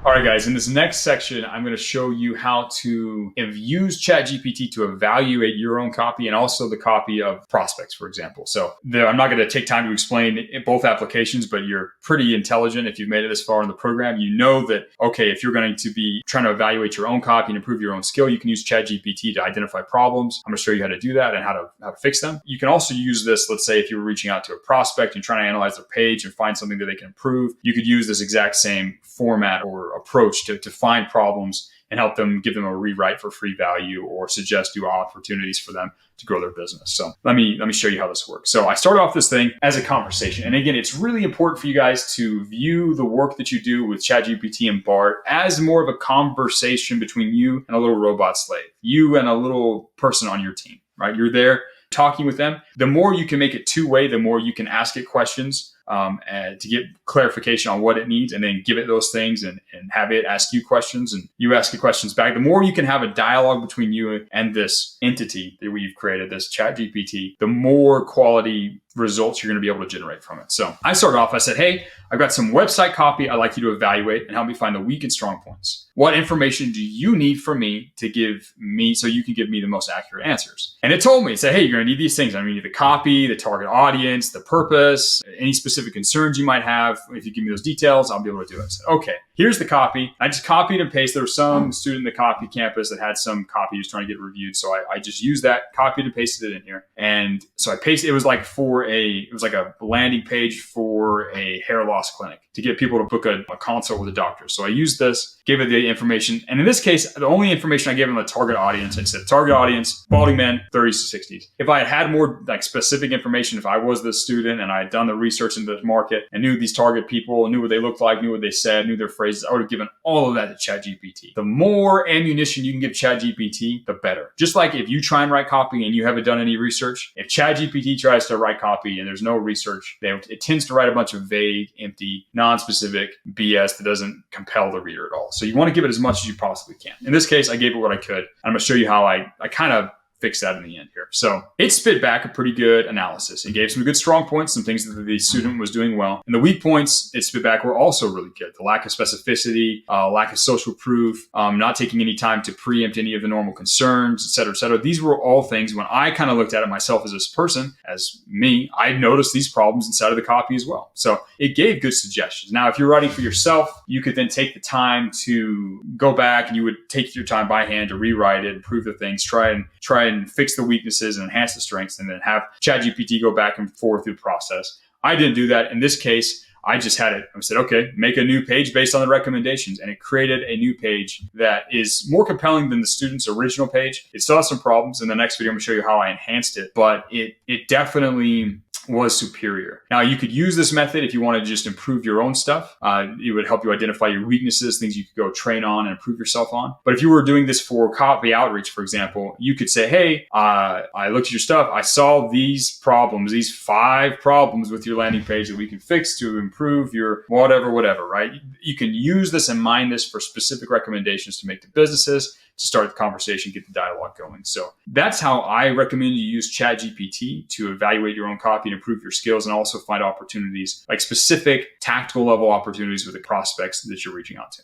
All right, guys, in this next section, I'm going to show you how to use ChatGPT to evaluate your own copy and also the copy of prospects, for example. So I'm not going to take time to explain both applications, but you're pretty intelligent. If you've made it this far in the program, you know that, okay, if you're going to be trying to evaluate your own copy and improve your own skill, you can use ChatGPT to identify problems. I'm going to show you how to do that and how to fix them. You can also use this, let's say, if you were reaching out to a prospect and trying to analyze their page and find something that they can improve, you could use this exact same format or approach to find problems and help them, give them a rewrite for free value or suggest new opportunities for them to grow their business. So let me show you how this works. So I started off this thing as a conversation. And again, it's really important for you guys to view the work that you do with ChatGPT and BART as more of a conversation between you and a little robot slave, you and a little person on your team, right? You're there talking with them. The more you can make it two-way, the more you can ask it questions to get clarification on what it needs, and then give it those things and have it ask you questions and you ask it questions back. The more you can have a dialogue between you and this entity that we've created, this ChatGPT, the more quality results you're going to be able to generate from it. So I started off, I said, hey, I've got some website copy I'd like you to evaluate and help me find the weak and strong points. What information do you need from me to give me so you can give me the most accurate answers? And it told me, it said, hey, you're going to need these things. I'm going to need the copy, the target audience, the purpose, any specific concerns you might have. If you give me those details, I'll be able to do it. I said, okay, here's the copy. I just copied and pasted. There was some student in the copy campus that had some copy he was trying to get reviewed. So I just used that, copied and pasted it in here. And so I pasted, it was like a landing page for a hair loss clinic to get people to book a consult with a doctor. So I used this, gave it the information. And in this case, the only information I gave them the target audience, I said target audience, balding men, 30s to 60s. If I had had more like specific information, if I was the student and I had done the research into the market and knew these target people, knew what they looked like, knew what they said, knew their phrases, I would have given all of that to ChatGPT. The more ammunition you can give ChatGPT, the better. Just like if you try and write copy and you haven't done any research, if ChatGPT tries to write copy and there's no research, it tends to write a bunch of vague, empty, non-specific BS that doesn't compel the reader at all. So you want to give it as much as you possibly can. In this case, I gave it what I could. I'm going to show you how I kind of fix that in the end here. So it spit back a pretty good analysis. It gave some good strong points, some things that the student was doing well. And the weak points it spit back were also really good. The lack of specificity, lack of social proof, not taking any time to preempt any of the normal concerns, et cetera, et cetera. These were all things when I kind of looked at it myself as this person, as me, I noticed these problems inside of the copy as well. So it gave good suggestions. Now, if you're writing for yourself, you could then take the time to go back and you would take your time by hand to rewrite it, improve the things, try and fix the weaknesses and enhance the strengths, and then have ChatGPT go back and forth through the process. I didn't do that. In this case, I just had it. I said, okay, make a new page based on the recommendations. And it created a new page that is more compelling than the student's original page. It still has some problems. In the next video, I'm going to show you how I enhanced it, but it definitely was superior. Now, you could use this method if you want to just improve your own stuff. It would help you identify your weaknesses, things you could go train on and improve yourself on. But if you were doing this for copy outreach, for example, you could say, hey, I looked at your stuff. I saw these problems, these 5 problems with your landing page that we can fix to improve your whatever, right? You can use this and mine this for specific recommendations to make to businesses, to start the conversation, get the dialogue going. So that's how I recommend you use ChatGPT to evaluate your own copy and improve your skills, and also find opportunities, like specific tactical level opportunities with the prospects that you're reaching out to.